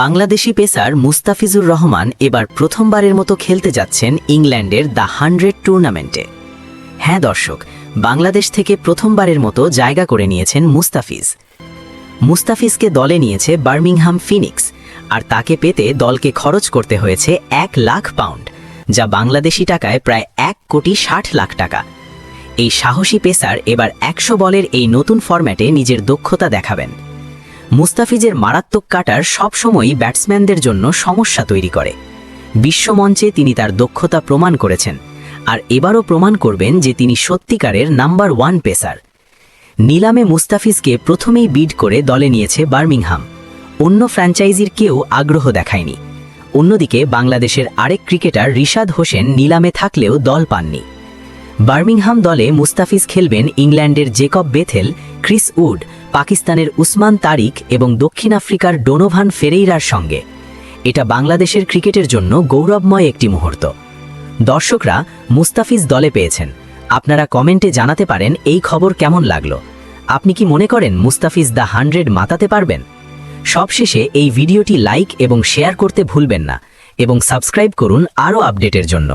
Bangladeshi pacer Mustafizur Rahman এবার প্রথমবারের মতো খেলতে যাচ্ছেন ইংল্যান্ডের দ্য 100 টুর্নামেন্টে। হ্যাঁ দর্শক, বাংলাদেশ থেকে প্রথমবারের মতো জায়গা করে নিয়েছেন মুস্তাফিজকে দলে নিয়েছে বার্মিংহাম ফিনিক্স, আর তাকে পেতে দলকে খরচ করতে হয়েছে 1 লাখ পাউন্ড, যা বাংলাদেশি টাকায় প্রায় 1,60,00,000 টাকা। এই সাহসী পেসার এবার 100 বলের এই নতুন ফরম্যাটে নিজের দক্ষতা দেখাবেন। মুস্তাফিজের মারাত্মক কাটার সবসময়ই ব্যাটসম্যানদের জন্য সমস্যা তৈরি করে। বিশ্বমঞ্চে তিনি তার দক্ষতা প্রমাণ করেছেন, আর এবারও প্রমাণ করবেন যে তিনি সত্যিকারের নাম্বার 1 পেসার। নিলামে মুস্তাফিজকে প্রথমেই বিড করে দলে নিয়েছে বার্মিংহাম। অন্য ফ্র্যাঞ্চাইজির কেউ আগ্রহ দেখায়নি। অন্যদিকে বাংলাদেশের আরেক ক্রিকেটার রিশাদ হোসেন নিলামে থাকলেও দল পাননি। বার্মিংহাম দলে মুস্তাফিজ খেলবেন ইংল্যান্ডের জেকব বেথেল, ক্রিস উড, পাকিস্তানের উসমান তারিক এবং দক্ষিণ আফ্রিকার ডোনোভান ফেরেইরার সঙ্গে। এটা বাংলাদেশের ক্রিকেটের জন্য গৌরবময় একটি মুহূর্ত। দর্শকরা মুস্তাফিজ দলে পেয়েছেন। আপনারা কমেন্টে জানাতে পারেন এই খবর কেমন লাগলো। আপনি কি মনে করেন মুস্তাফিজ দ্য 100 মাতাতে পারবেন? সবশেষে এই ভিডিওটি লাইক এবং শেয়ার করতে ভুলবেন না, এবং সাবস্ক্রাইব করুন আরও আপডেটের জন্য।